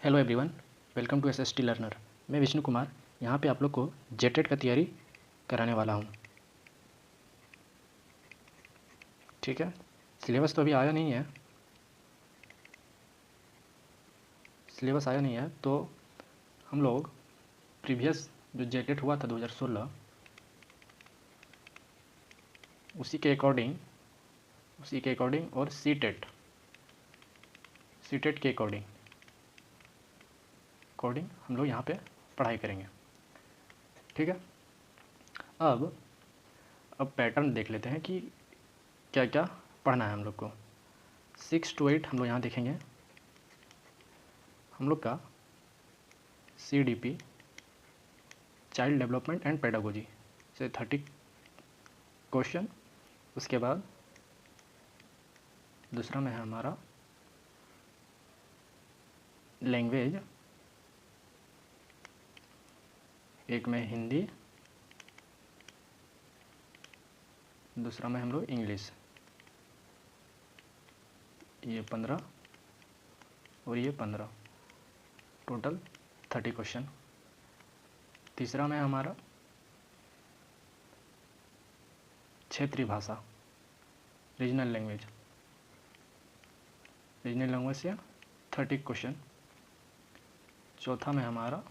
Hello everyone, welcome to SST learner. मैं विष्णु कुमार यहाँ पे आप लोग को जेटेट का तैयारी कराने वाला हूँ। ठीक है, सिलेबस तो अभी आया नहीं है। तो हम लोग प्रीवियस जो जेटेट हुआ था 2016 उसी के अकॉर्डिंग और सीटेट के अकॉर्डिंग हम लोग यहाँ पे पढ़ाई करेंगे। ठीक है, अब पैटर्न देख लेते हैं कि क्या क्या पढ़ना है हम लोग को। 6 to 8 हम लोग यहाँ देखेंगे। हम लोग का CDP child development and pedagogy से 30 क्वेश्चन। उसके बाद दूसरा में है हमारा लैंग्वेज, एक में हिंदी, दूसरा में हम लोग इंग्लिश। ये 15 और ये 15, टोटल 30 क्वेश्चन। तीसरा में हमारा क्षेत्रीय भाषा, रीजनल लैंग्वेज से 30 क्वेश्चन। चौथा में हमारा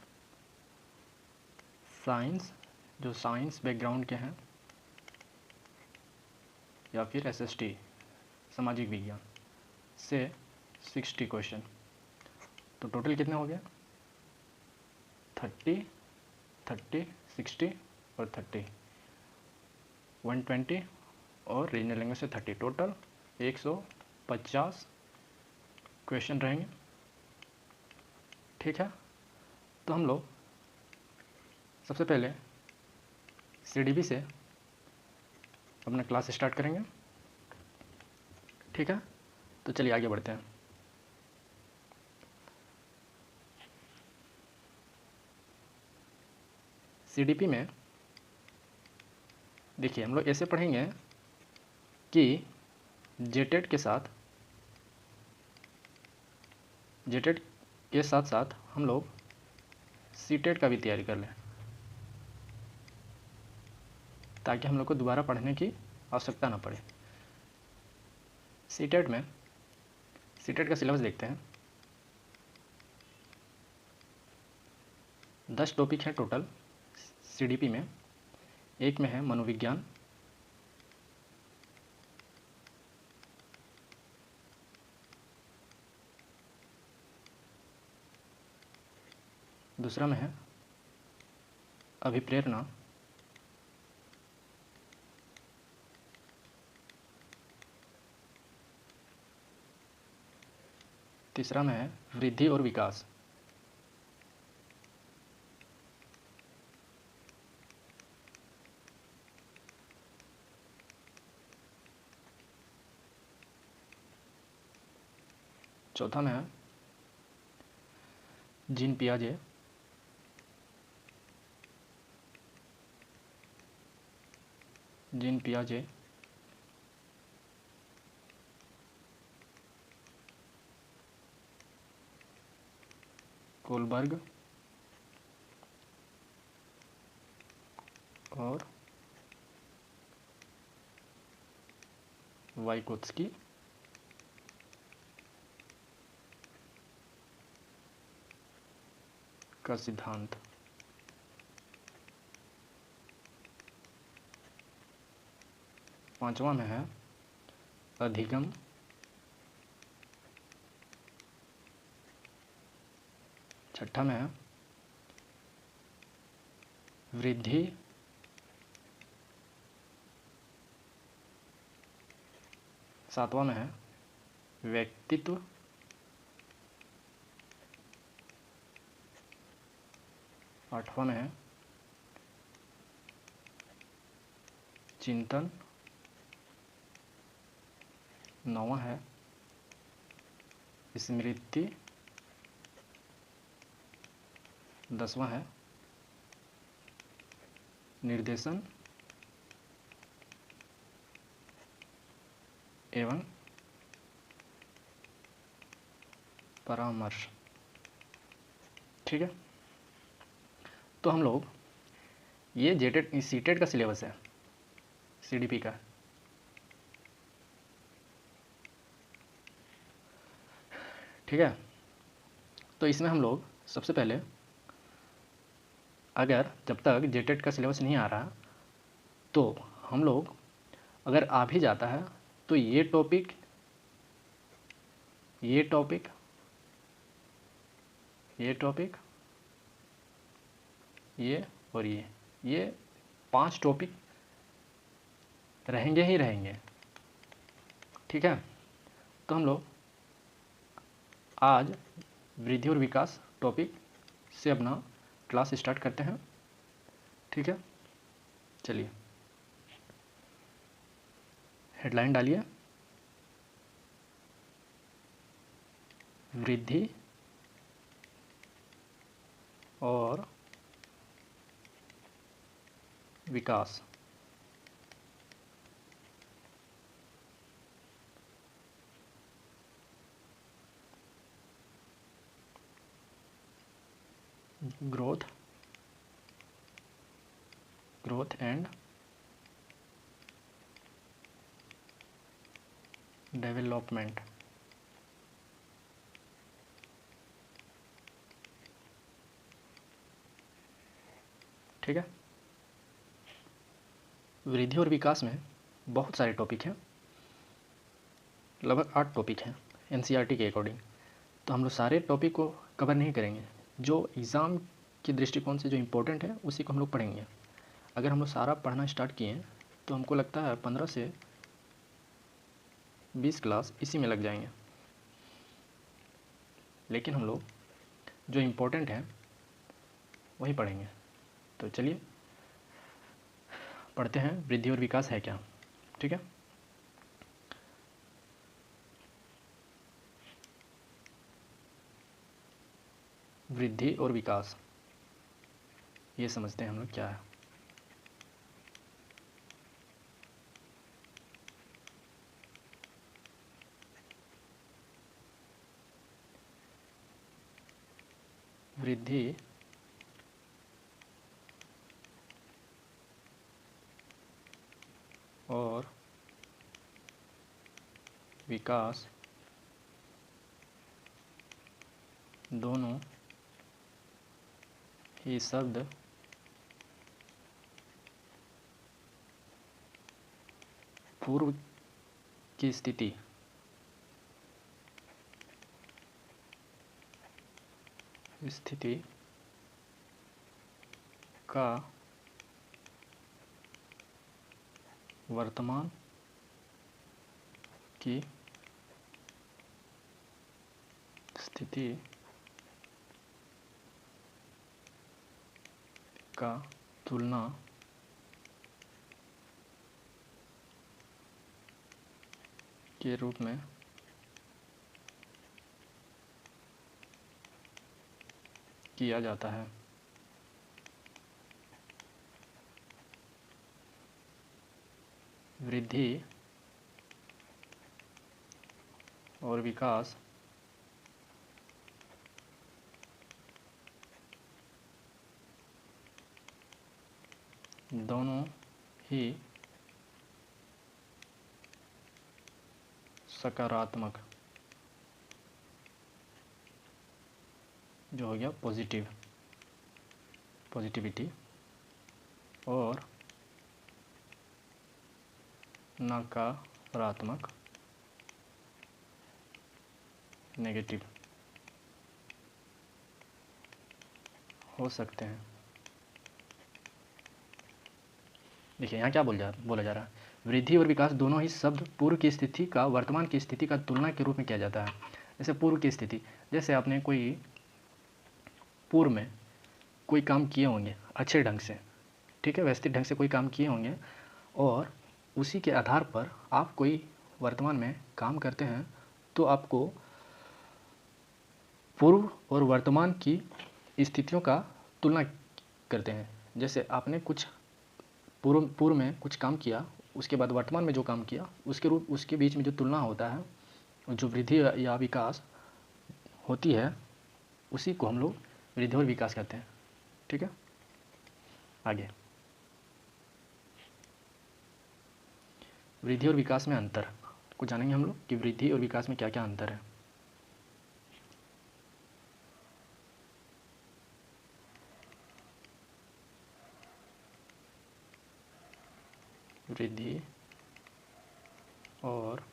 साइंस, जो साइंस बैकग्राउंड के हैं या फिर SST सामाजिक विज्ञान से 60 क्वेश्चन। तो टोटल कितने हो गया? 30, 30, 60 और 30, 120 और रीजनल लैंग्वेज से 30, टोटल 150 क्वेश्चन रहेंगे। ठीक है, तो हम लोग सबसे पहले CDP से अपना क्लास स्टार्ट करेंगे। ठीक है, तो चलिए आगे बढ़ते हैं। CDP में देखिए हम लोग ऐसे पढ़ेंगे कि जेटेट के साथ साथ हम लोग सीटेट का भी तैयारी कर लें, ताकि हम लोग को दोबारा पढ़ने की आवश्यकता ना पड़े। सीटेट का सिलेबस देखते हैं। 10 टॉपिक हैं टोटल CDP में। एक में है मनोविज्ञान, दूसरा में है अभिप्रेरणा, तीसरा में है वृद्धि और विकास, चौथा में है जीन पियाजे, कोलबर्ग और वाइकोत्स्की का सिद्धांत। पांचवा में है अधिगम, छठा में है वृद्धि, सातवां में है व्यक्तित्व, आठवां में है चिंतन, नौवां है स्मृति, 10वां है निर्देशन एवं परामर्श। ठीक है, तो हम लोग ये जेटेड सीटेड का सिलेबस है, सीडीपी का। ठीक है, तो इसमें हम लोग सबसे पहले, अगर जब तक जेटेड का सिलेबस नहीं आ रहा, तो हम लोग अगर आ भी जाता है तो ये टॉपिक, ये टॉपिक, ये टॉपिक, ये और ये 5 टॉपिक रहेंगे ही रहेंगे। ठीक है, तो हम लोग आज वृद्धि और विकास टॉपिक से अपना क्लास स्टार्ट करते हैं। ठीक है, चलिए हेडलाइन डालिए, वृद्धि और विकास। Growth and development. ठीक है, वृद्धि और विकास में बहुत सारे टॉपिक हैं, लगभग 8 टॉपिक हैं एनसीईआरटी के अकॉर्डिंग। तो हम लोग सारे टॉपिक को कवर नहीं करेंगे, जो एग्ज़ाम के दृष्टिकोण से जो इम्पोर्टेंट है उसी को हम लोग पढ़ेंगे। अगर हम लोग सारा पढ़ना स्टार्ट किए तो हमको लगता है 15 से 20 क्लास इसी में लग जाएंगे, लेकिन हम लोग जो इम्पोर्टेंट है वही पढ़ेंगे। तो चलिए पढ़ते हैं वृद्धि और विकास है क्या। ठीक है, वृद्धि और विकास, ये समझते हैं हम लोग क्या है। वृद्धि और विकास दोनों ही शब्द पूर्व की स्थिति का वर्तमान की स्थिति का तुलना के रूप में किया जाता है। वृद्धि और विकास दोनों ही सकारात्मक, जो हो गया पॉजिटिविटी, और नकारात्मक, नेगेटिव हो सकते हैं। देखिए यहाँ क्या बोला जा रहा है, वृद्धि और विकास दोनों ही शब्द पूर्व की स्थिति का वर्तमान की स्थिति का तुलना के रूप में किया जाता है। जैसे पूर्व की स्थिति, जैसे आपने कोई पूर्व में कोई काम किए होंगे अच्छे ढंग से, ठीक है, व्यवस्थित ढंग से कोई काम किए होंगे, और उसी के आधार पर आप कोई वर्तमान में काम करते हैं, तो आपको पूर्व और वर्तमान की स्थितियों का तुलना करते हैं। जैसे आपने कुछ पूर्व में कुछ काम किया, उसके बाद वर्तमान में जो काम किया, उसके बीच में जो तुलना होता है, जो वृद्धि या विकास होती है, उसी को हम लोग वृद्धि और विकास कहते हैं। ठीक है, आगे वृद्धि और विकास में अंतर को जानेंगे हम लोग कि वृद्धि और विकास में क्या क्या अंतर है। वृद्धि और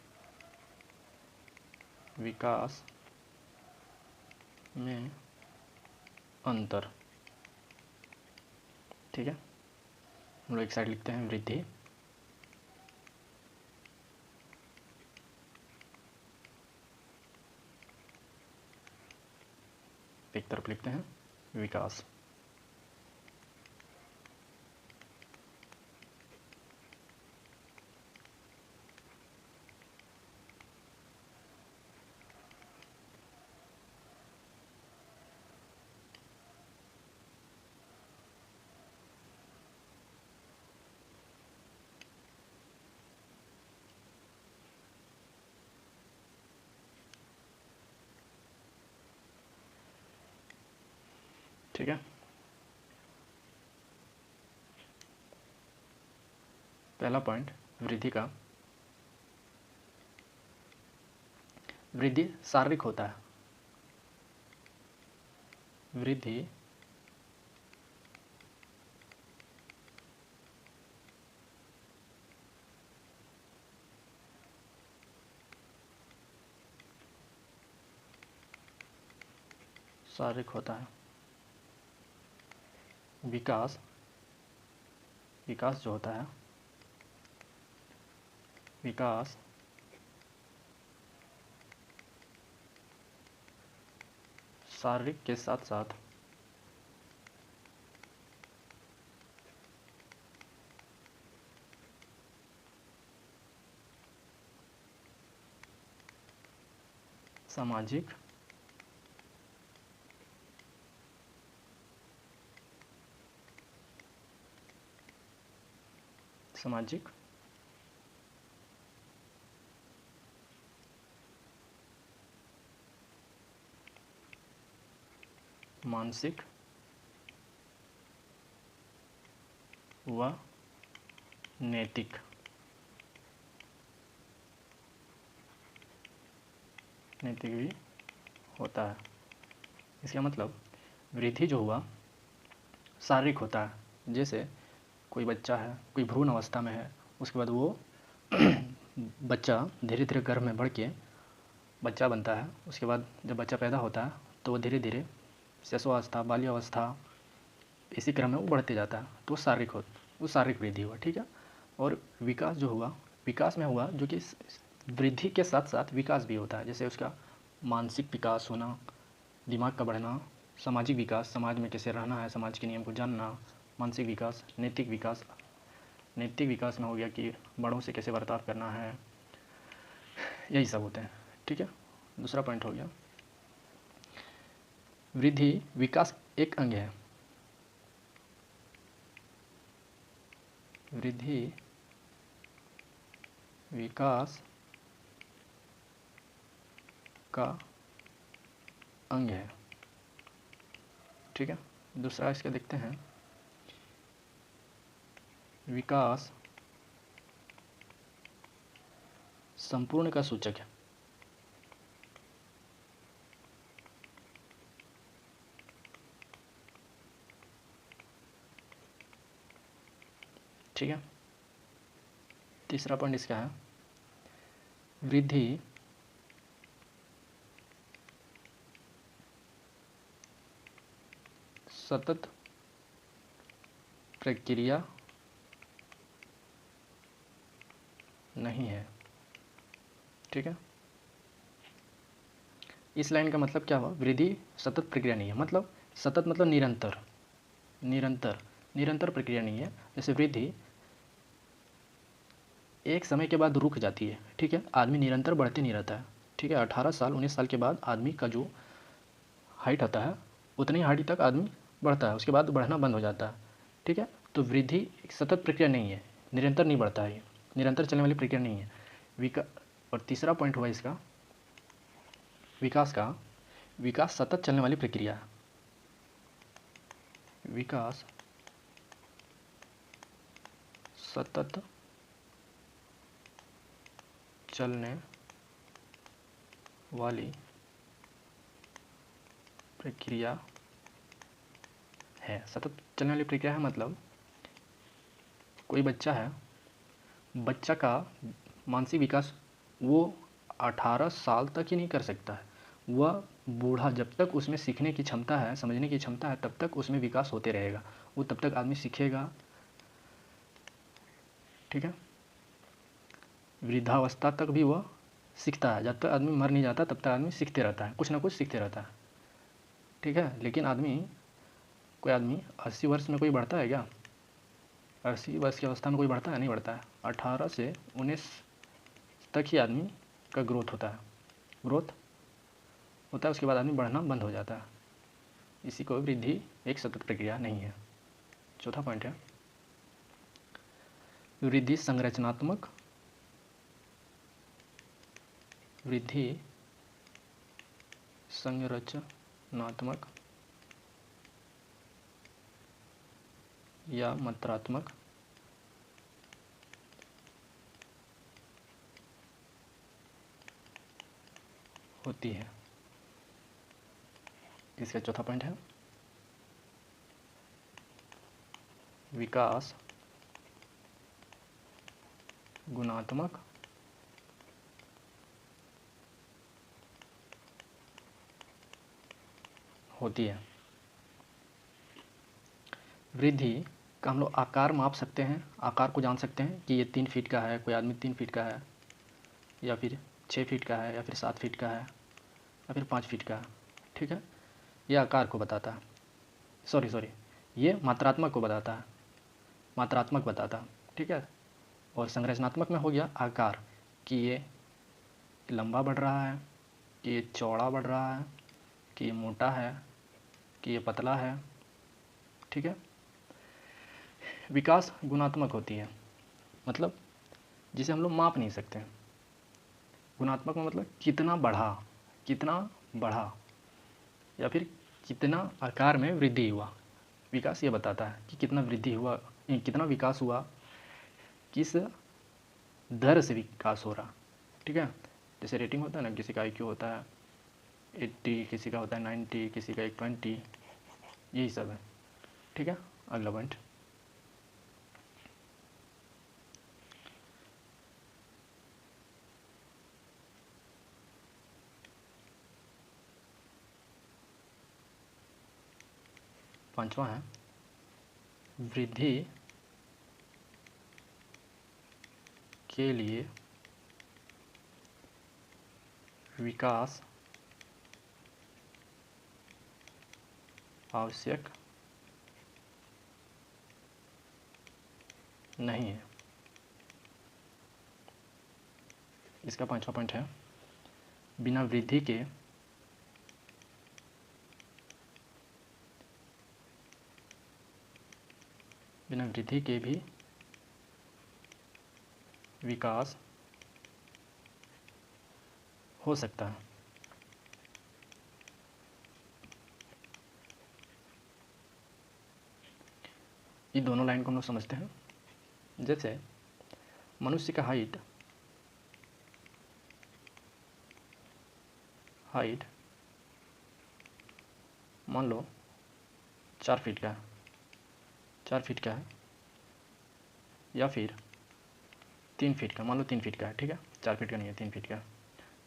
विकास में अंतर। ठीक है, हम लोग एक साइड लिखते हैं वृद्धि एक तरफ लिखते हैं विकास। ठीक है, पहला पॉइंट वृद्धि का। वृद्धि शारीरिक होता है। वृद्धि शारीरिक होता है। विकास विकास जो होता है, विकास शारीरिक के साथ साथ सामाजिक सामाजिक मानसिक व नैतिक नैतिक भी होता है। इसका मतलब वृद्धि जो हुआ शारीरिक होता है। जैसे कोई बच्चा है, कोई भ्रूण अवस्था में है, उसके बाद वो बच्चा धीरे धीरे गर्भ में बढ़ के बच्चा बनता है। उसके बाद जब बच्चा पैदा होता है तो वो धीरे धीरे शिशुअवस्था, बाल्यावस्था, इसी क्रम में वो बढ़ते जाता है। तो वो शारीरिक वृद्धि हुआ। ठीक है, और विकास जो हुआ, विकास में हुआ जो कि वृद्धि के साथ साथ विकास भी होता है। जैसे उसका मानसिक विकास होना, दिमाग का बढ़ना, सामाजिक विकास, समाज में कैसे रहना है, समाज के नियम को जानना, मानसिक विकास, नैतिक विकास। नैतिक विकास में हो गया कि बड़ों से कैसे बर्ताव करना है, यही सब होते हैं। ठीक है, दूसरा पॉइंट हो गया वृद्धि विकास एक अंग है। वृद्धि विकास का अंग है। ठीक है, दूसरा इसके देखते हैं विकास संपूर्ण का सूचक है। ठीक है, तीसरा पॉइंट इसका है वृद्धि सतत प्रक्रिया नहीं है। ठीक है, इस लाइन का मतलब क्या हुआ, वृद्धि सतत प्रक्रिया नहीं है। मतलब सतत मतलब निरंतर, निरंतर निरंतर प्रक्रिया नहीं है। जैसे वृद्धि एक समय के बाद रुक जाती है। ठीक है, आदमी निरंतर बढ़ते नहीं रहता है। ठीक है, 18 साल 19 साल के बाद आदमी का जो हाइट आता है उतनी हाइट तक आदमी बढ़ता है, उसके बाद बढ़ना बंद हो जाता है। ठीक है, तो वृद्धि एक सतत प्रक्रिया नहीं है, निरंतर नहीं बढ़ता है, निरंतर चलने वाली प्रक्रिया नहीं है। और तीसरा पॉइंट हुआ इसका विकास का, विकास सतत चलने वाली प्रक्रिया है। विकास सतत चलने वाली प्रक्रिया है। सतत चलने वाली प्रक्रिया है मतलब कोई बच्चा है, बच्चा का मानसिक विकास वो 18 साल तक ही नहीं कर सकता है। वह बूढ़ा जब तक उसमें सीखने की क्षमता है, समझने की क्षमता है, तब तक उसमें विकास होते रहेगा। वो तब तक आदमी सीखेगा, ठीक है। वृद्धावस्था तक भी वह सीखता है। जब तक आदमी मर नहीं जाता तब तक आदमी सीखते रहता है, कुछ ना कुछ सीखते रहता है, ठीक है। लेकिन कोई आदमी 80 वर्ष में कोई बढ़ता है क्या? 80 वर्ष की अवस्था में कोई बढ़ता है? नहीं बढ़ता है। 18 से 19 तक ही आदमी का ग्रोथ होता है, उसके बाद आदमी बढ़ना बंद हो जाता है। इसी को वृद्धि एक सतत प्रक्रिया नहीं है। चौथा पॉइंट है वृद्धि संरचनात्मक या मात्रात्मक होती है। इसका चौथा पॉइंट है विकास गुणात्मक होती है। वृद्धि का हम लोग आकार माप सकते हैं, आकार को जान सकते हैं कि ये 3 फीट का है, कोई आदमी 3 फीट का है, या फिर 6 फीट का है, या फिर 7 फीट का है, या फिर 5 फीट का है, ठीक है। ये आकार को बताता है, सॉरी ये मात्रात्मक बताता है, ठीक है। और संरचनात्मक में हो गया आकार, कि ये लंबा बढ़ रहा है, कि ये चौड़ा बढ़ रहा है, कि ये मोटा है, कि ये पतला है, ठीक है। विकास गुणात्मक होती है, मतलब जिसे हम लोग माप नहीं सकते। गुणात्मक में मतलब कितना बढ़ा या फिर कितना आकार में वृद्धि हुआ। विकास ये बताता है कि कितना वृद्धि हुआ, कितना विकास हुआ, किस दर से विकास हो रहा, ठीक है। जैसे रेटिंग होता है ना, किसी का IQ होता है 80, किसी का होता है 90, किसी का 120, यही सब है, ठीक है। अगला पॉइंट पांचवा है वृद्धि के लिए विकास आवश्यक नहीं है। इसका पांचवा पॉइंट है बिना वृद्धि के भी विकास हो सकता है। ये दोनों लाइन को हम लोग समझते हैं। जैसे मनुष्य का हाइट मान लो 4 फीट का है, या फिर 3 फीट का, मान लो 3 फीट का है, ठीक है। 4 फीट का नहीं है, 3 फीट का है।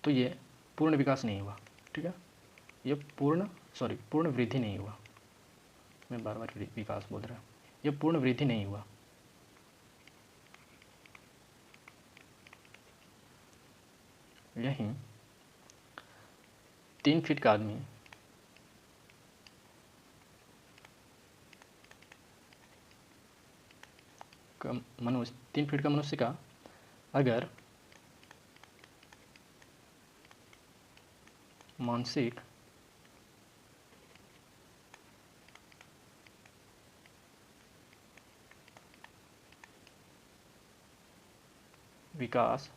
तो ये पूर्ण विकास नहीं हुआ, ठीक है। ये पूर्ण वृद्धि नहीं हुआ। मैं बार बार विकास बोल रहा हूँ, ये पूर्ण वृद्धि नहीं हुआ। यहीं 3 फीट का आदमी मनुष्य 3 फीट का मनुष्य का अगर मानसिक विकास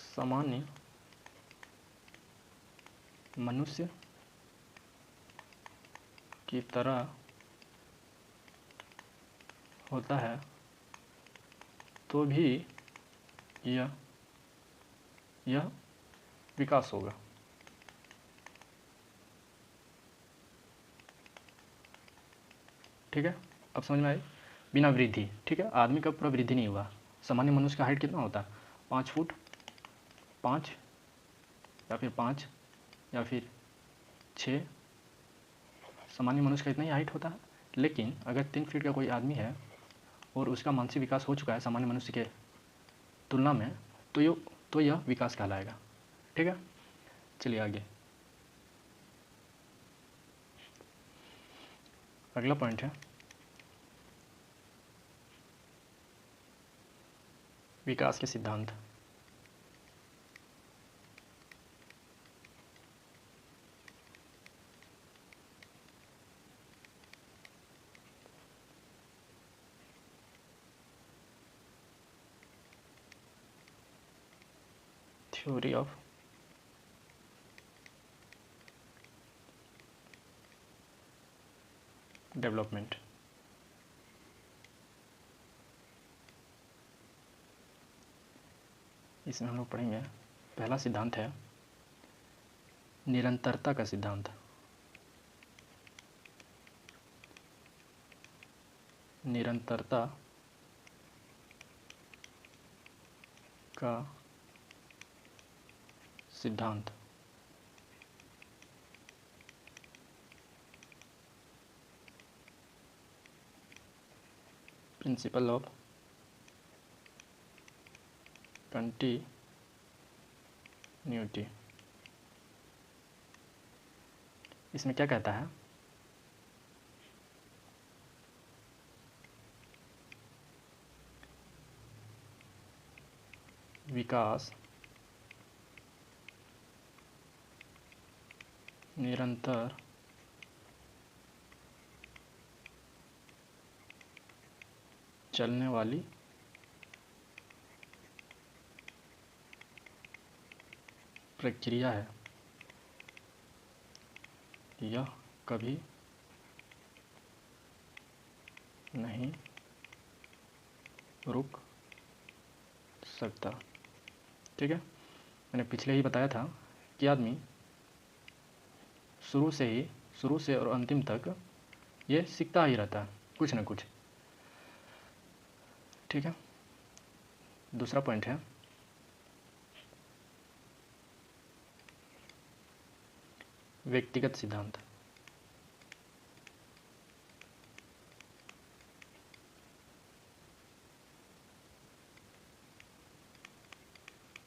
सामान्य मनुष्य की तरह होता है तो भी यह विकास होगा। ठीक है, अब समझ में आई? बिना वृद्धि, ठीक है, आदमी का पूरा वृद्धि नहीं हुआ। सामान्य मनुष्य का हाइट कितना होता है? 5 फुट 5 या फिर 5 या फिर 6, सामान्य मनुष्य का इतना ही हाइट होता है। लेकिन अगर 3 फीट का कोई आदमी है और उसका मानसिक विकास हो चुका है सामान्य मनुष्य के तुलना में, तो यह विकास कहलाएगा। ठीक है, चलिए आगे। अगला पॉइंट है विकास के सिद्धांत। Theory of development. इसमें हम लोग पढ़ेंगे, पहला सिद्धांत है निरंतरता का सिद्धांत। निरंतरता का सिद्धांत। Principle of continuity. इसमें क्या कहता है? विकास निरंतर चलने वाली प्रक्रिया है, यह कभी नहीं रुक सकता। ठीक है, मैंने पिछले ही बताया था कि आदमी शुरू से और अंतिम तक ये सीखता ही रहता है कुछ ना कुछ। ठीक है, दूसरा पॉइंट है व्यक्तिगत सिद्धांत।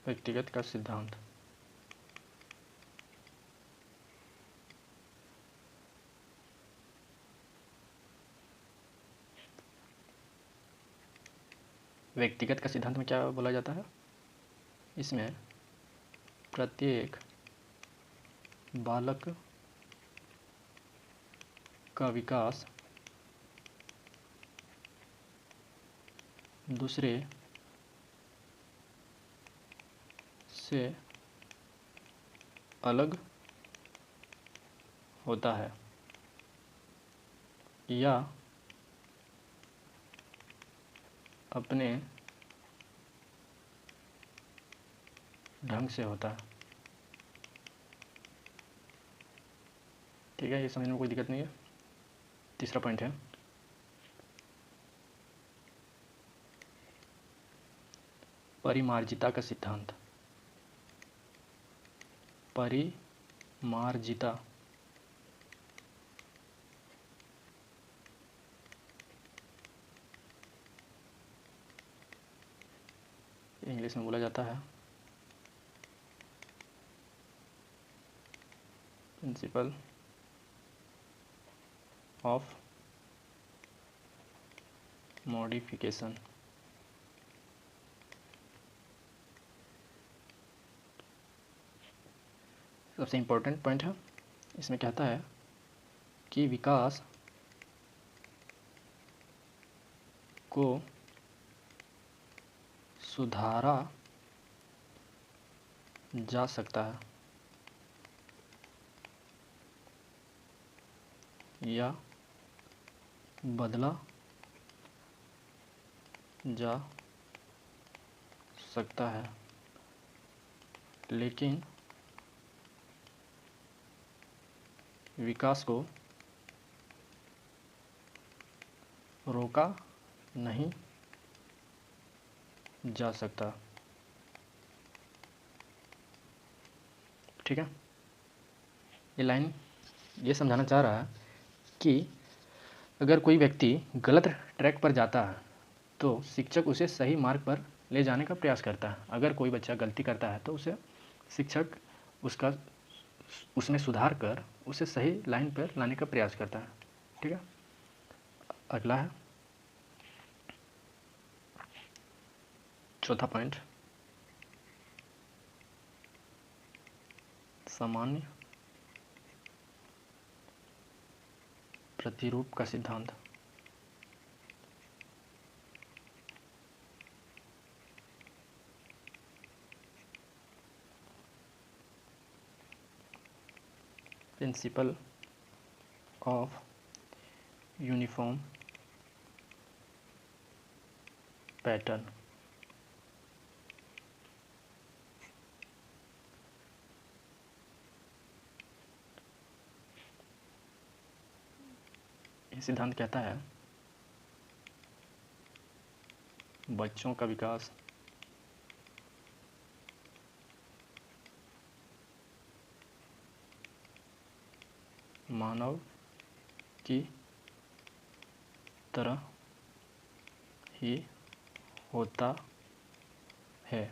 व्यक्तिगत का सिद्धांत। व्यक्तिगत का सिद्धांत में क्या बोला जाता है? इसमें प्रत्येक बालक का विकास दूसरे से अलग होता है या अपने ढंग से होता है। ठीक है, ये समझने में कोई दिक्कत नहीं है। तीसरा पॉइंट है परिमार्जिता का सिद्धांत। परिमार्जिता इंग्लिश में बोला जाता है प्रिंसिपल ऑफ मॉडिफिकेशन। सबसे इम्पोर्टेंट पॉइंट है, इसमें कहता है कि विकास को सुधारा जा सकता है या बदला जा सकता है, लेकिन विकास को रोका नहीं जा सकता। ठीक है, ये लाइन ये समझाना चाह रहा है कि अगर कोई व्यक्ति गलत ट्रैक पर जाता है तो शिक्षक उसे सही मार्ग पर ले जाने का प्रयास करता है। अगर कोई बच्चा गलती करता है तो उसे शिक्षक उसमें सुधार कर उसे सही लाइन पर लाने का प्रयास करता है। ठीक है, अगला है चौथा पॉइंट, सामान्य प्रतिरूप का सिद्धांत। Principle of uniform pattern. ये सिद्धांत कहता है बच्चों का विकास मानव की तरह ही होता है,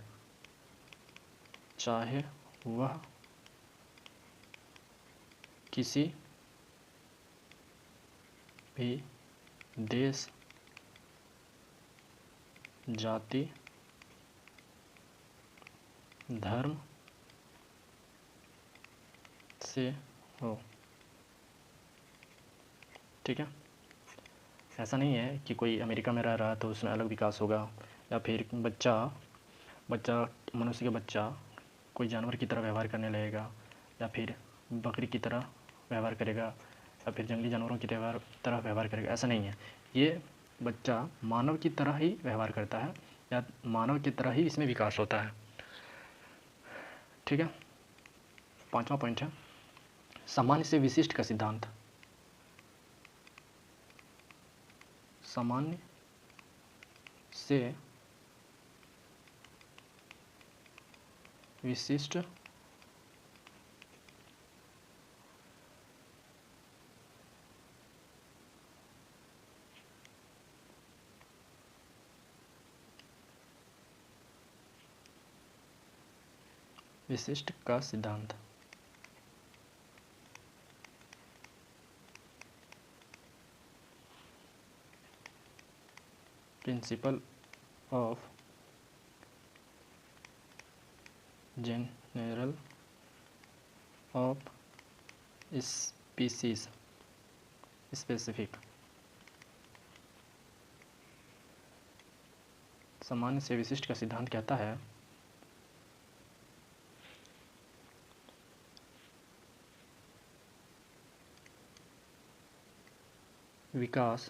चाहे वह किसी भी देश, जाति, धर्म से हो। ठीक है, ऐसा नहीं है कि कोई अमेरिका में रह रहा है तो उसमें अलग विकास होगा, या फिर बच्चा मनुष्य का बच्चा कोई जानवर की तरह व्यवहार करने लगेगा, या फिर बकरी की तरह व्यवहार करेगा, या फिर जंगली जानवरों की तरह व्यवहार करेगा। ऐसा नहीं है, ये बच्चा मानव की तरह ही व्यवहार करता है, या मानव की तरह ही इसमें विकास होता है। ठीक है, पांचवा पॉइंट है सामान्य से विशिष्ट का सिद्धांत। सामान्य से विशिष्ट का सिद्धांत। Principle of general of species specific. सामान्य से विशिष्ट का सिद्धांत कहता है विकास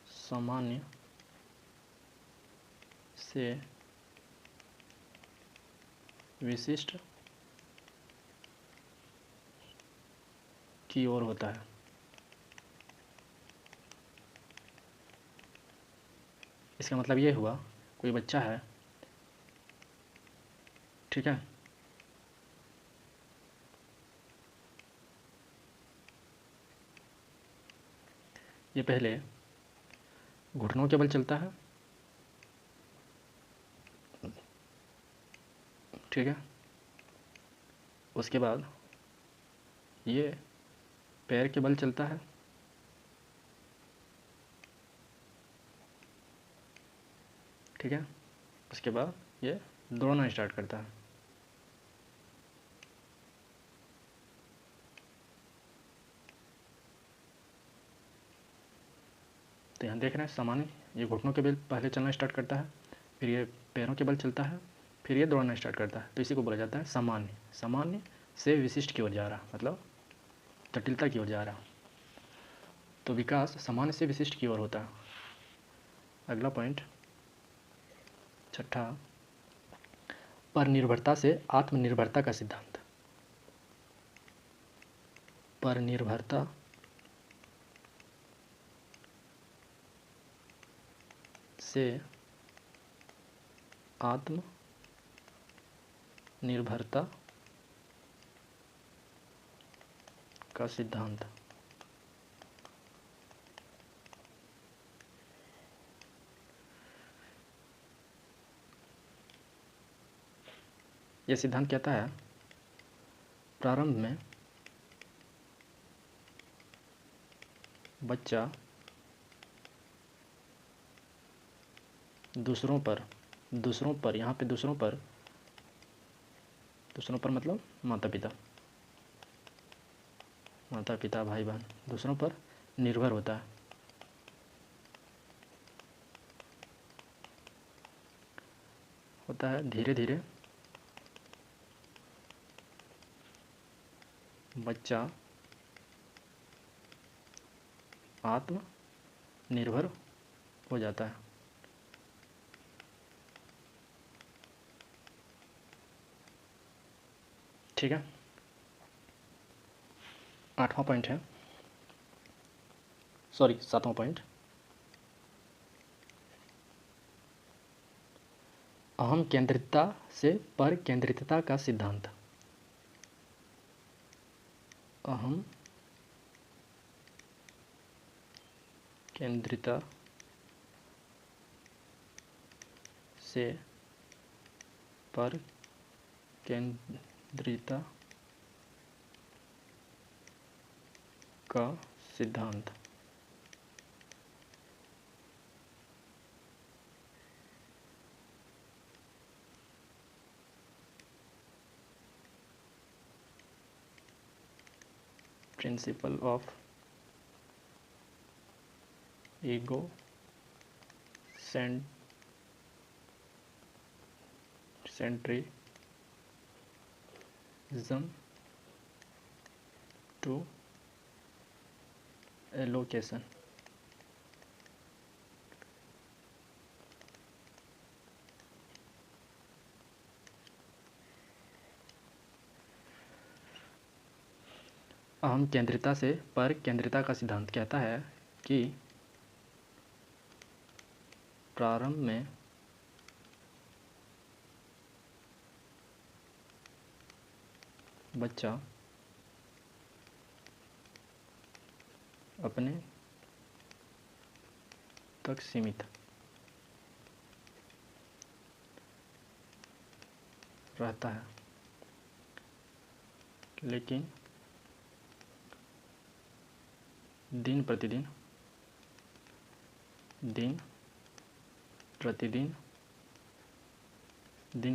सामान्य से विशिष्ट की ओर होता है। इसका मतलब ये हुआ, कोई बच्चा है, ठीक है, ये पहले घुटनों के बल चलता है, ठीक है, उसके बाद ये पैर के बल चलता है, ठीक है, उसके बाद ये दौड़ना स्टार्ट करता है। तो यहाँ देख रहे हैं सामान्य, ये घुटनों के बल पहले चलना स्टार्ट करता है, फिर ये पैरों के बल चलता है, फिर ये दौड़ना स्टार्ट करता है, तो इसी को बोला जाता है सामान्य। सामान्य से विशिष्ट की ओर जा रहा, मतलब जटिलता की ओर जा रहा। तो विकास सामान्य से विशिष्ट की ओर होता है। अगला पॉइंट, छठा, परनिर्भरता से आत्मनिर्भरता का सिद्धांत। परनिर्भरता से आत्मनिर्भरता का सिद्धांत। यह सिद्धांत कहता है प्रारंभ में बच्चा दूसरों पर यहाँ पे दूसरों पर मतलब माता पिता भाई बहन, दूसरों पर निर्भर होता है धीरे धीरे बच्चा आत्मनिर्भर हो जाता है। ठीक है, 8वां पॉइंट है, सॉरी 7वां पॉइंट, अहम केंद्रितता से पर केंद्रितता का सिद्धांत। अहम केंद्रितता से पर केंद्रितता का सिद्धांत। Principle of egocentrism to allocation. अहम केंद्रितता से पर केंद्रितता का सिद्धांत कहता है कि प्रारंभ में बच्चा अपने तक सीमित रहता है, लेकिन दिन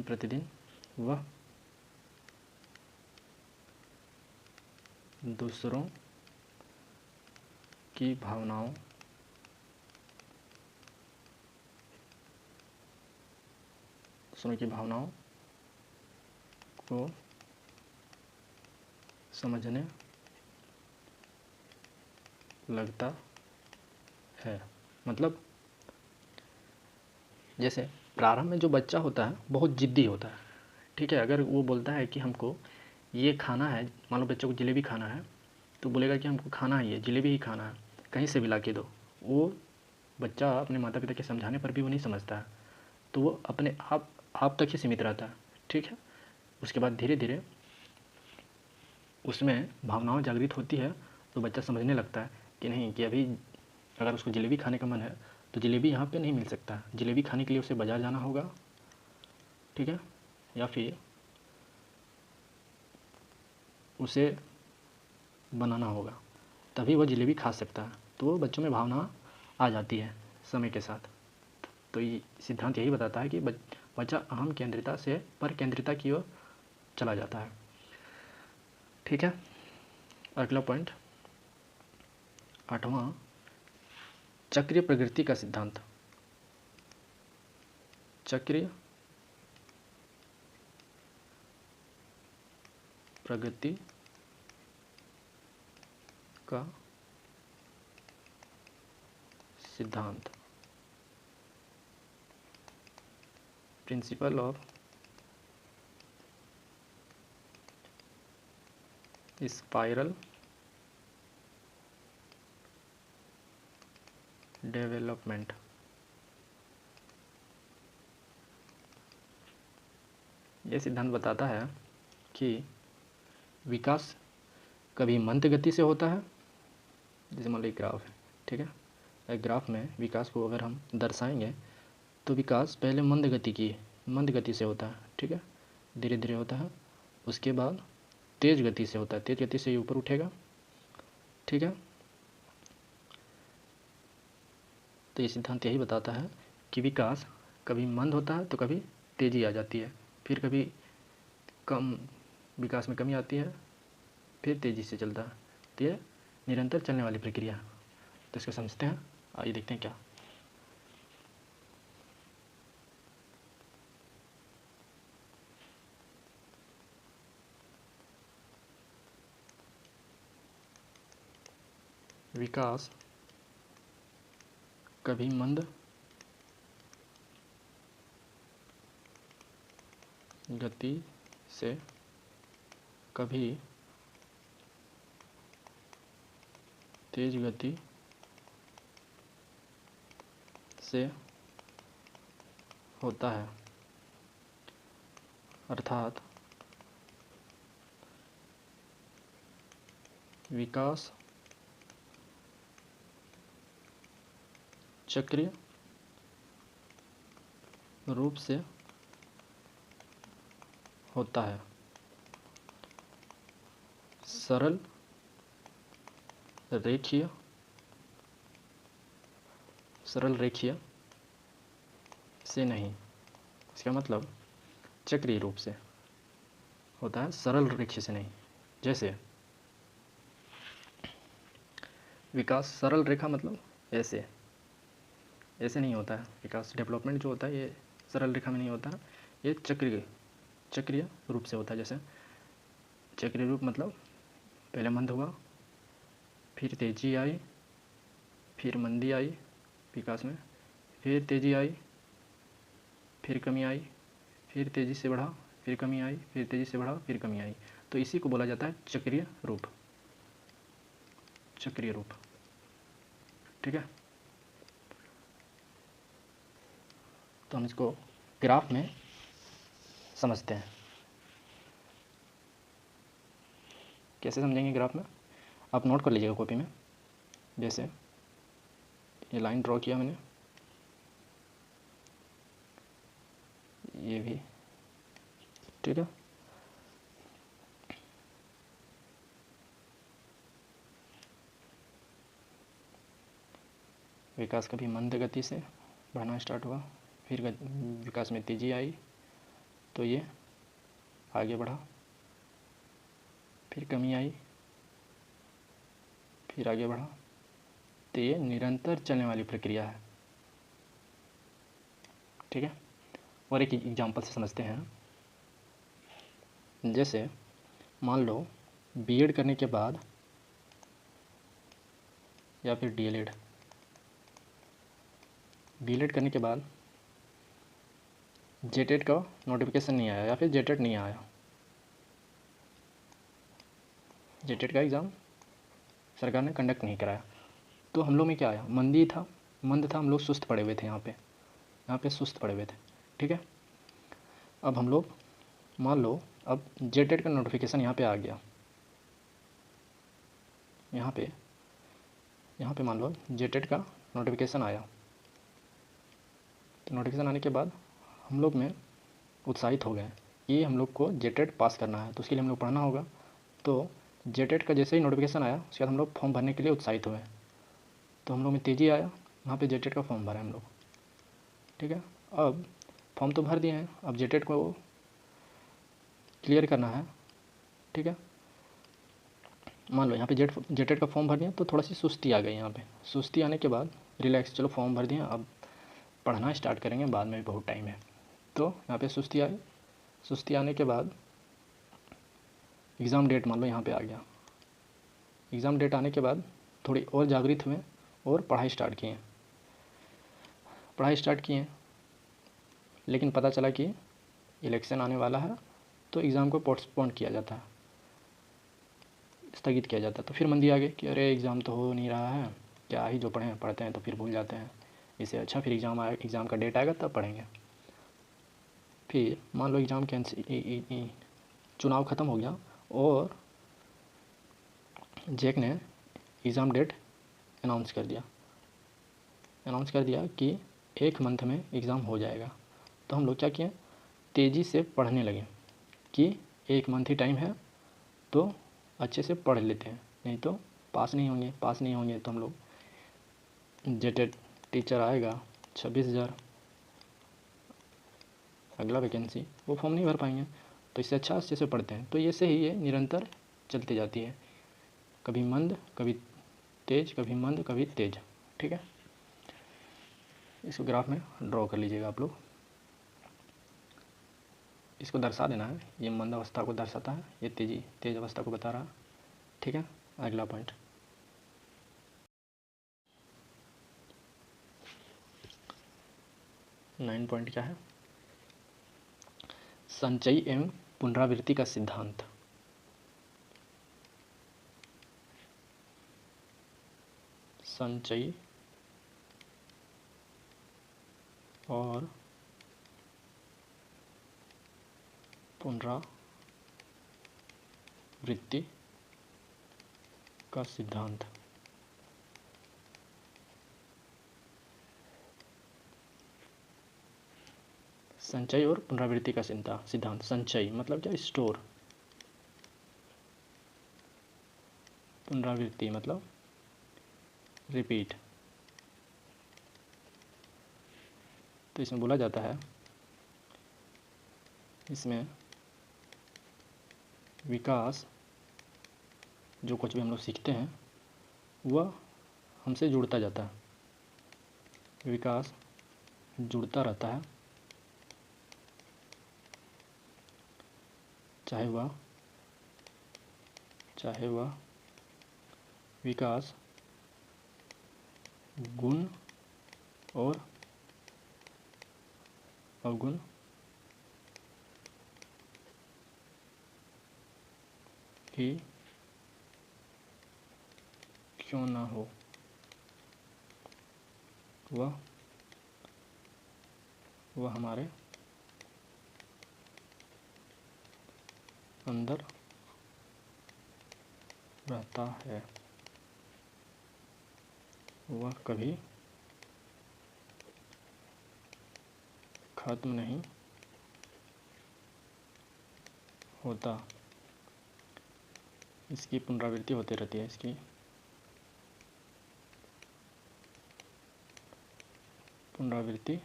प्रतिदिन वह दूसरों की भावनाओं को समझने लगता है। मतलब जैसे प्रारंभ में जो बच्चा होता है बहुत ज़िद्दी होता है, ठीक है। अगर वो बोलता है कि हमको ये खाना है, मान लो बच्चे को जलेबी खाना है, तो बोलेगा कि हमको खाना है, ये जलेबी ही खाना है, कहीं से भी ला के दो। वो बच्चा अपने माता पिता के समझाने पर भी वो नहीं समझता है, तो वो अपने आप तक ही सीमित रहता है, ठीक है। उसके बाद धीरे धीरे उसमें भावनाएं जागृत होती है, तो बच्चा समझने लगता है कि नहीं, कि अभी अगर उसको जलेबी खाने का मन है तो जलेबी यहाँ पे नहीं मिल सकता। जलेबी खाने के लिए उसे बाज़ार जाना होगा, ठीक है, या फिर उसे बनाना होगा, तभी वह जलेबी खा सकता है। तो वो बच्चों में भावना आ जाती है समय के साथ। तो ये सिद्धांत यही बताता है कि बच्चा अहम केंद्रितता से पर केंद्रितता की ओर चला जाता है, ठीक है। अगला पॉइंट 8वां, चक्रीय प्रकृति का सिद्धांत। चक्रीय प्रगति का सिद्धांत, प्रिंसिपल ऑफ स्पाइरल डेवलपमेंट। यह सिद्धांत बताता है कि विकास कभी मंद गति से होता है, जैसे मान लो एक ग्राफ है, ठीक है। एक ग्राफ में विकास को अगर हम दर्शाएंगे तो विकास पहले मंद गति से होता है, ठीक है, धीरे धीरे होता है। उसके बाद तेज़ गति से होता है, तेज़ गति से ये ऊपर उठेगा, ठीक है। तो ये सिद्धांत यही बताता है कि विकास कभी मंद होता है तो कभी तेज़ी आ जाती है, फिर कभी कम विकास में कमी आती है, फिर तेज़ी से चलता है। तो ये निरंतर चलने वाली प्रक्रिया है। तो इसको समझते हैं, आइए देखते हैं क्या। विकास कभी मंद गति से कभी तेज गति से होता है, अर्थात विकास चक्रीय रूप से होता है, सरल रेखीय से नहीं। इसका मतलब चक्रीय रूप से होता है, सरल रेखीय से नहीं। जैसे विकास सरल रेखा मतलब ऐसे नहीं होता है। विकास डेवलपमेंट जो होता है ये सरल रेखा में नहीं होता है, ये चक्रीय रूप से होता है। जैसे चक्रीय रूप मतलब पहले मंद हुआ, फिर तेज़ी आई, फिर मंदी आई विकास में, फिर तेज़ी आई, फिर कमी आई, फिर तेज़ी से बढ़ा, फिर कमी आई, फिर तेज़ी से बढ़ा, फिर कमी आई। तो इसी को बोला जाता है चक्रीय रूप, ठीक है। तो हम इसको ग्राफ में समझते हैं। कैसे समझेंगे ग्राफ में, आप नोट कर लीजिएगा कॉपी में। जैसे ये लाइन ड्रॉ किया मैंने, ये भी, ठीक है। विकास कभी मंद गति से बढ़ना स्टार्ट हुआ, फिर विकास में तेज़ी आई तो ये आगे बढ़ा, फिर कमी आई, फिर आगे बढ़ा। तो ये निरंतर चलने वाली प्रक्रिया है, ठीक है। और एक एग्जांपल से समझते हैं। जैसे मान लो बीएड करने के बाद या फिर डीएलएड, बीएड करने के बाद जेटेट का नोटिफिकेशन नहीं आया या फिर जेटेट नहीं आया, जेटेट का एग्ज़ाम सरकार ने कंडक्ट नहीं कराया, तो हम लोग में क्या आया, मंद था, हम लोग सुस्त पड़े हुए थे, यहाँ पे सुस्त पड़े हुए थे, ठीक है। अब हम लोग मान लो अब जेटेट का नोटिफिकेशन यहाँ पे आ गया, यहाँ पे मान लो जेटेट का नोटिफिकेशन आया। तो नोटिफिकेशन आने के बाद हम लोग में उत्साहित हो गए कि हम लोग को जेटेट पास करना है, तो उसके लिए हम लोग पढ़ना होगा। तो जेटेट का जैसे ही नोटिफिकेशन आया उसके बाद हम लोग फॉर्म भरने के लिए उत्साहित हुए, तो हम लोग में तेज़ी आया, वहाँ पे जेटेट का फॉर्म भरा हम लोग, ठीक है। अब फॉर्म तो भर दिए हैं, अब जेटेट को क्लियर करना है, ठीक है। मान लो यहाँ पे जेटेट का फॉर्म भर दिया तो थोड़ा सी सुस्ती आ गई, यहाँ पे सुस्ती आने के बाद रिलैक्स, चलो फॉर्म भर दिए, अब पढ़ना स्टार्ट करेंगे, बाद में भी बहुत टाइम है। तो यहाँ पे सुस्ती आई, सुस्ती आने के बाद एग्ज़ाम डेट मान लो यहाँ पे आ गया। एग्ज़ाम डेट आने के बाद थोड़ी और जागृत हुए और पढ़ाई स्टार्ट किए, लेकिन पता चला कि इलेक्शन आने वाला है तो एग्ज़ाम को पोस्टपोन किया जाता है, स्थगित किया जाता है। तो फिर मन दिया आगे कि अरे एग्ज़ाम तो हो नहीं रहा है, क्या ही जो पढ़ते हैं तो फिर भूल जाते हैं, इससे अच्छा फिर एग्ज़ाम का डेट आएगा तब पढ़ेंगे। फिर मान लो एग्ज़ाम कैंसिल, चुनाव ख़त्म हो गया और जैक ने एग्ज़ाम डेट अनाउंस कर दिया कि 1 मंथ में एग्ज़ाम हो जाएगा। तो हम लोग क्या किए, तेज़ी से पढ़ने लगे कि 1 मंथ ही टाइम है तो अच्छे से पढ़ लेते हैं, नहीं तो पास नहीं होंगे तो हम लोग जेटेड टीचर आएगा 26,000 अगला वैकेंसी, वो फॉर्म नहीं भर पाएंगे। तो इससे अच्छा अच्छे से पढ़ते हैं। तो ऐसे ही ये निरंतर चलती जाती है, कभी मंद कभी तेज़, कभी मंद कभी तेज़। ठीक है, इसको ग्राफ में ड्रॉ कर लीजिएगा आप लोग, इसको दर्शा देना है। ये मंद अवस्था को दर्शाता है, ये तेज अवस्था को बता रहा। ठीक है, अगला पॉइंट, नाइन पॉइंट क्या है, संचयी एवं पुनरावृत्ति का सिद्धांत। संचयी और पुनरावृत्ति का सिद्धांत। संचय और पुनरावृत्ति का सिद्धांत। संचय मतलब क्या, स्टोर। पुनरावृत्ति मतलब रिपीट। तो इसमें बोला जाता है, इसमें विकास, जो कुछ भी हम लोग सीखते हैं वह हमसे जुड़ता जाता है, विकास जुड़ता रहता है, चाहे वह विकास गुण और अवगुण ही क्यों ना हो, वह हमारे अंदर रहता है, वह कभी खत्म नहीं होता, इसकी पुनरावृत्ति होती रहती है, इसकी पुनरावृत्ति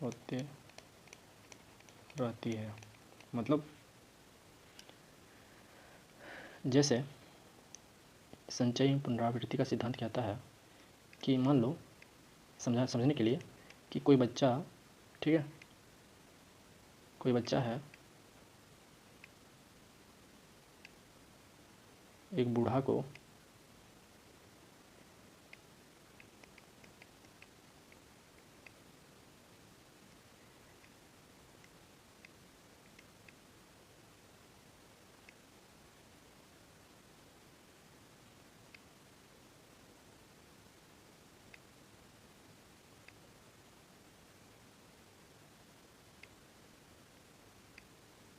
होती रहती है। मतलब जैसे संचयी पुनरावृत्ति का सिद्धांत कहता है कि मान लो, समझने के लिए कि कोई बच्चा, ठीक है, कोई बच्चा है, एक बूढ़ा को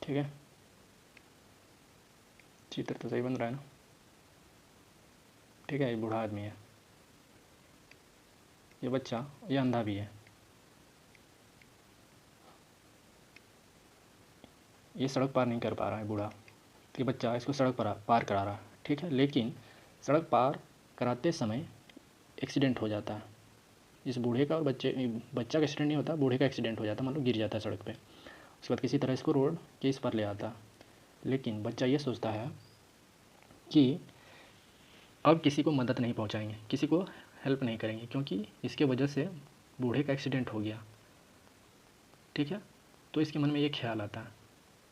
ठीक है, चित्र तो सही बन रहा है ना, ठीक है, ये बूढ़ा आदमी है, ये बच्चा, ये अंधा भी है, ये सड़क पार नहीं कर पा रहा है बूढ़ा, तो ये बच्चा इसको सड़क पार करा रहा है, ठीक है, लेकिन सड़क पार कराते समय एक्सीडेंट हो जाता है, इस बूढ़े का और बच्चा का एक्सीडेंट नहीं होता, बूढ़े का एक्सीडेंट हो जाता है, मतलब गिर जाता है सड़क पे। उसके बाद किसी तरह इसको रोड के इस पर ले आता, लेकिन बच्चा ये सोचता है कि अब किसी को मदद नहीं पहुंचाएंगे, किसी को हेल्प नहीं करेंगे, क्योंकि इसके वजह से बूढ़े का एक्सीडेंट हो गया, ठीक है। तो इसके मन में ये ख्याल आता है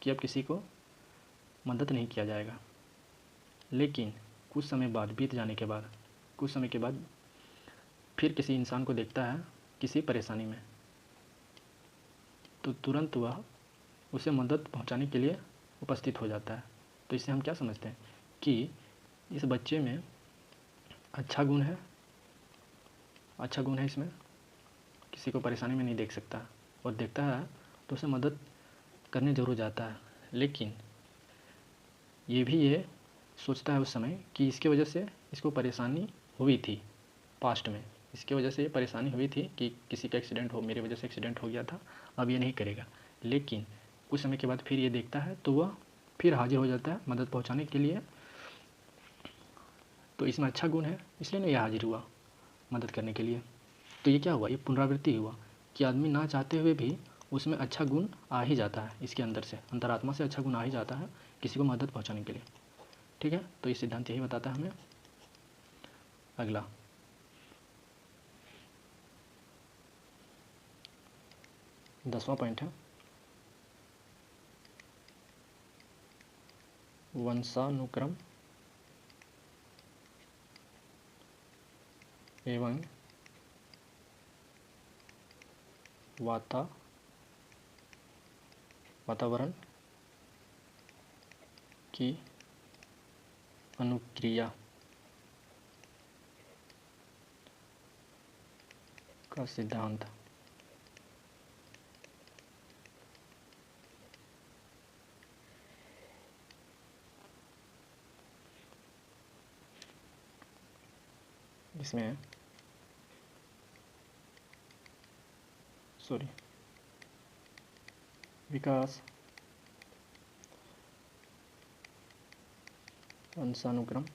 कि अब किसी को मदद नहीं किया जाएगा। लेकिन कुछ समय बाद, बीत जाने के बाद, कुछ समय के बाद फिर किसी इंसान को देखता है किसी परेशानी में, तो तुरंत वह उसे मदद पहुंचाने के लिए उपस्थित हो जाता है। तो इससे हम क्या समझते हैं कि इस बच्चे में अच्छा गुण है, इसमें किसी को परेशानी में नहीं देख सकता, और देखता है तो उसे मदद करने ज़रूर जाता है। लेकिन ये सोचता है उस समय कि इसके वजह से इसको परेशानी हुई थी पास्ट में, इसके वजह से ये परेशानी हुई थी कि किसी का एक्सीडेंट हो, मेरे वजह से एक्सीडेंट हो गया था, अब ये नहीं करेगा। लेकिन कुछ समय के बाद फिर ये देखता है तो वह फिर हाजिर हो जाता है मदद पहुंचाने के लिए। तो इसमें अच्छा गुण है, इसलिए ना ये हाजिर हुआ मदद करने के लिए। तो ये क्या हुआ, ये पुनरावृत्ति हुआ कि आदमी ना चाहते हुए भी उसमें अच्छा गुण आ ही जाता है, इसके अंदर से, अंतरात्मा से अच्छा गुण आ ही जाता है किसी को मदद पहुंचाने के लिए। ठीक है, तो ये सिद्धांत यही बताता है हमें। अगला 10वां पॉइंट है वंशानुक्रम एवं वातावरण की अनुक्रिया का सिद्धांत। इसमें विकास, वंशानुक्रम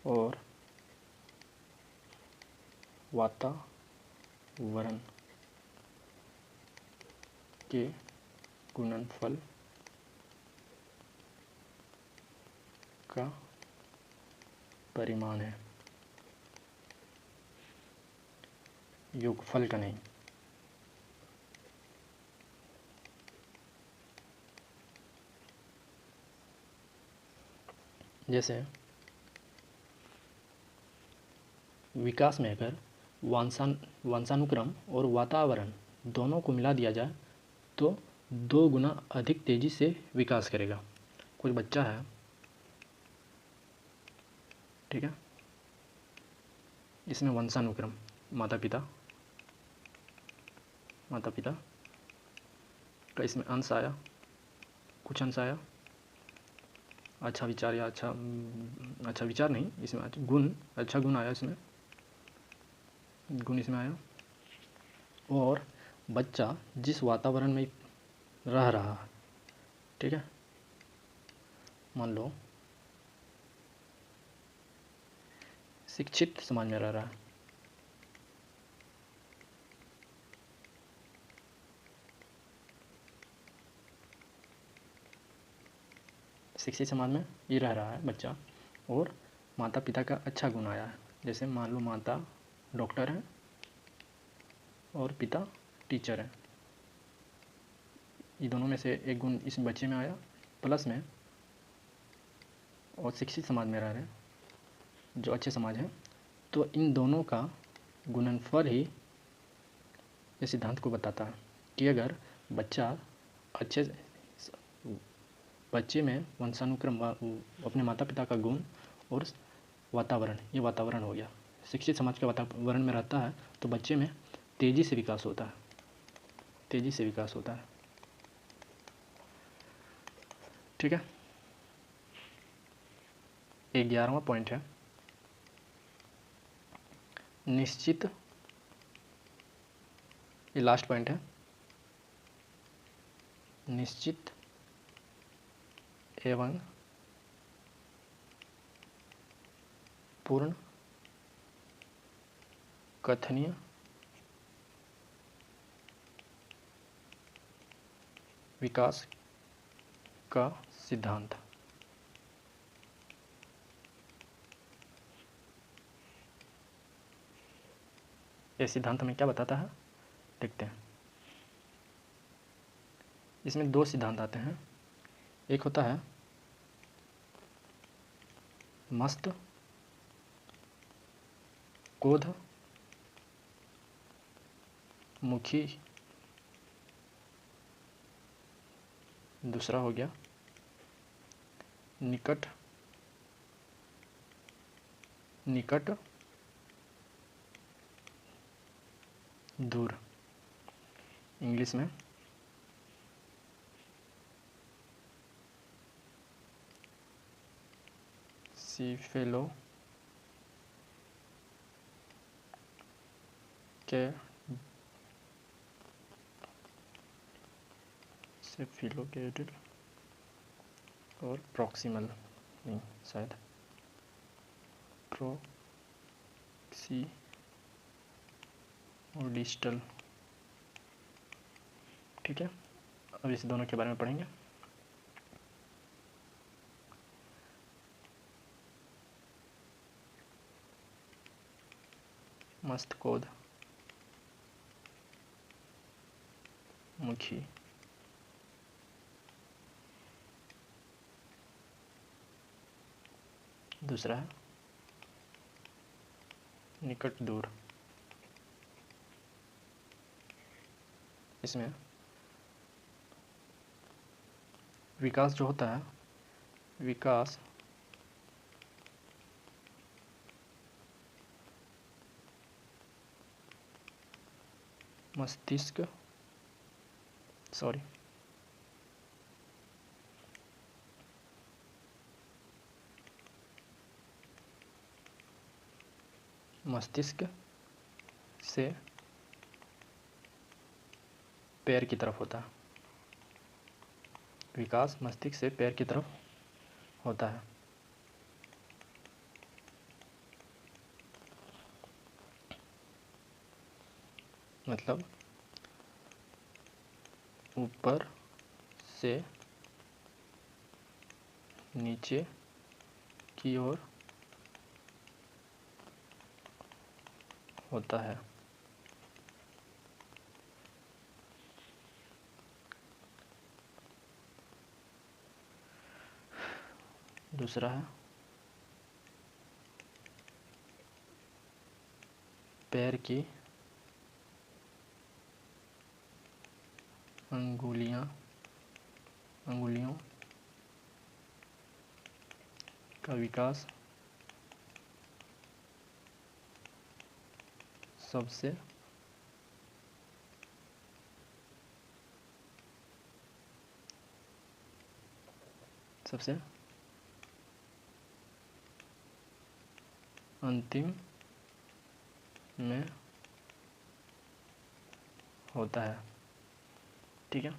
और वातावरण के गुणनफल का परिमाण है, योगफल का नहीं। जैसे विकास में अगर वंशानुक्रम और वातावरण दोनों को मिला दिया जाए तो 2 गुना अधिक तेज़ी से विकास करेगा। कोई बच्चा है, ठीक है, इसमें वंशानुक्रम माता पिता का इसमें अंश आया, कुछ अंश आया, अच्छा विचार या अच्छा विचार नहीं, इसमें अच्छा गुण आया, इसमें गुण इसमें आया। और बच्चा जिस वातावरण में रह रहा है, ठीक है, मान लो शिक्षित समाज में रह रहा है, शिक्षित समाज में ये रह रहा है बच्चा, और माता पिता का अच्छा गुण आया है। जैसे मान लो माता डॉक्टर है और पिता टीचर है, ये दोनों में से एक गुण इस बच्चे में आया प्लस में, और शिक्षित समाज में रह रहे हैं जो अच्छे समाज हैं, तो इन दोनों का गुणनफल ही इस सिद्धांत को बताता है कि अगर बच्चे में वंशानुक्रम अपने माता पिता का गुण और वातावरण, ये वातावरण हो गया, शिक्षित समाज के वातावरण में रहता है तो बच्चे में तेज़ी से विकास होता है, ठीक है। 11वां पॉइंट है निश्चित, ये लास्ट पॉइंट है, निश्चित एवं पूर्ण कथनीय विकास का सिद्धांत। ये सिद्धांत हमें क्या बताता है, देखते हैं। इसमें दो सिद्धांत आते हैं। एक होता है मस्त कोध मुखी, दूसरा हो गया निकट निकट दूर, इंग्लिश में सीफेलो के सेफिलोकेटेड और प्रॉक्सिमल, नहीं शायद प्रोक्सी और डिजिटल। ठीक है, अब इस दोनों के बारे में पढ़ेंगे। मस्त कोद मुखी, दूसरा है निकट दूर। इसमें विकास जो होता है, विकास मस्तिष्क मस्तिष्क से पैर की तरफ होता है। विकास मस्तिष्क से पैर की तरफ होता है। मतलब ऊपर से नीचे की ओर होता है। दूसरा है पैर की अंगुलियों का विकास सबसे अंतिम में होता है। ठीक है,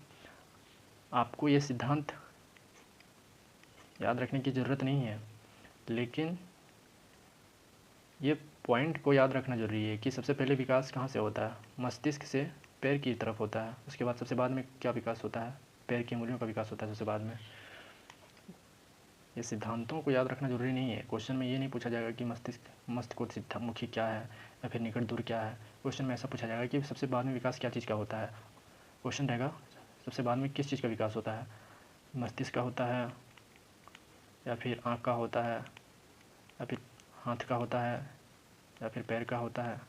आपको ये सिद्धांत याद रखने की ज़रूरत नहीं है, लेकिन ये पॉइंट को याद रखना ज़रूरी है कि सबसे पहले विकास कहाँ से होता है, मस्तिष्क से पैर की तरफ होता है। उसके बाद सबसे बाद में क्या विकास होता है, पैर की अंगुलियों का विकास होता है सबसे बाद में। ये सिद्धांतों को याद रखना ज़रूरी नहीं है। क्वेश्चन में ये नहीं पूछा जाएगा कि मस्त को सिद्धामुखी क्या है या फिर निकट दूर क्या है। क्वेश्चन में ऐसा पूछा जाएगा कि सबसे बाद में विकास क्या चीज़ का होता है। क्वेश्चन रहेगा सबसे बाद में किस चीज़ का विकास होता है, मस्तिष्क का होता है या फिर आँख का होता है या फिर हाथ का होता है या फिर पैर का होता है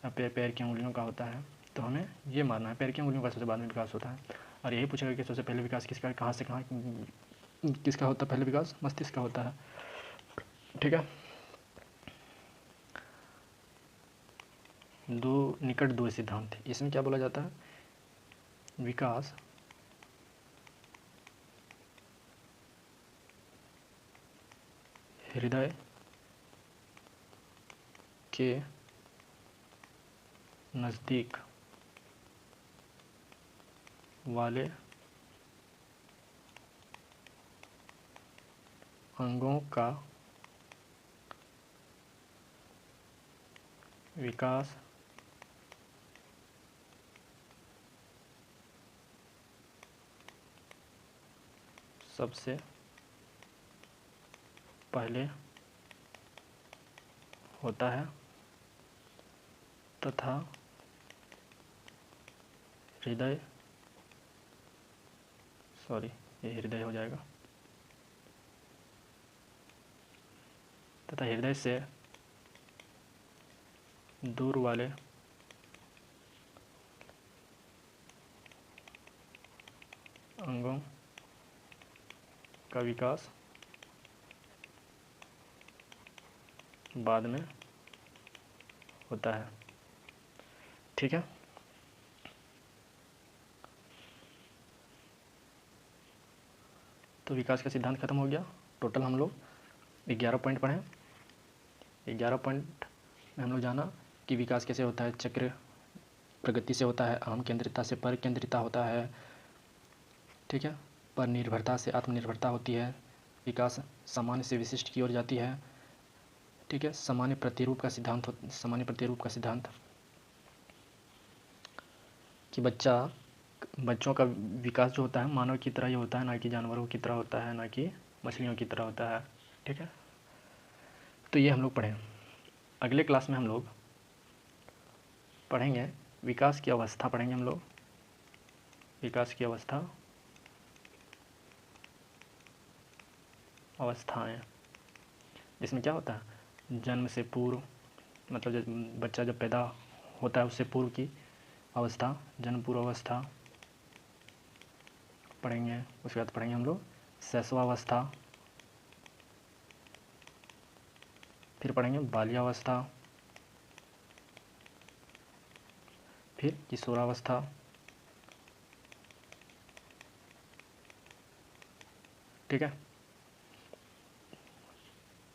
या पैर की अंगुलियों का होता है। तो हमें ये मानना है पैर की अंगुलियों का सबसे बाद में विकास होता है। और यही पूछेगा कि सबसे पहले विकास किसका, कहाँ से कहाँ किसका होता है, पहले विकास मस्तिष्क का होता है। ठीक है, दो निकट दूर सिद्धांत, इसमें क्या बोला जाता है, विकास हृदय के नज़दीक वाले अंगों का विकास सबसे पहले होता है। तथा हृदय, सॉरी ये हृदय हो जाएगा, तथा हृदय से दूर वाले अंगों का विकास बाद में होता है। ठीक है, तो विकास का सिद्धांत खत्म हो गया। टोटल हम लोग 11 पॉइंट पढ़े। 11 पॉइंट में हम लोग जाना कि विकास कैसे होता है, चक्र प्रगति से होता है, आम केंद्रिता से पर केंद्रिता होता है, ठीक है, पर निर्भरता से आत्मनिर्भरता होती है, विकास सामान्य से विशिष्ट की ओर जाती है, ठीक है, सामान्य प्रतिरूप का सिद्धांत कि बच्चों का विकास जो होता है मानव की तरह ही होता है, ना कि जानवरों की तरह होता है, ना कि मछलियों की तरह होता है। ठीक है, तो ये हम लोग पढ़ें। अगले क्लास में हम लोग पढ़ेंगे विकास की अवस्था, पढ़ेंगे हम लोग विकास की अवस्थाएं, जिसमें क्या होता है, जन्म से पूर्व, मतलब जब बच्चा जब पैदा होता है उससे पूर्व की अवस्था, जन्म पूर्व अवस्था पढ़ेंगे। उसके बाद पढ़ेंगे हम लोग शैशवावस्था, फिर पढ़ेंगे बाल्यावस्था, फिर किशोरावस्था, ठीक है।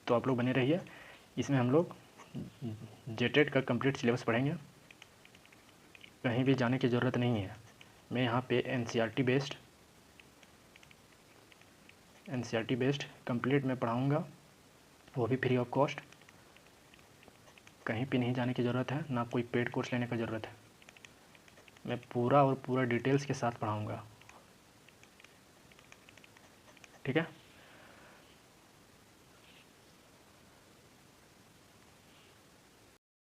तो आप लोग बने रहिए, इसमें हम लोग जेटेट का कंप्लीट सिलेबस पढ़ेंगे, कहीं भी जाने की ज़रूरत नहीं है। मैं यहाँ पे एनसीईआरटी बेस्ड कंप्लीट में पढ़ाऊँगा, वो भी फ्री ऑफ कॉस्ट, कहीं पे नहीं जाने की ज़रूरत है, ना कोई पेड कोर्स लेने का ज़रूरत है, मैं पूरा डिटेल्स के साथ पढ़ाऊँगा, ठीक है।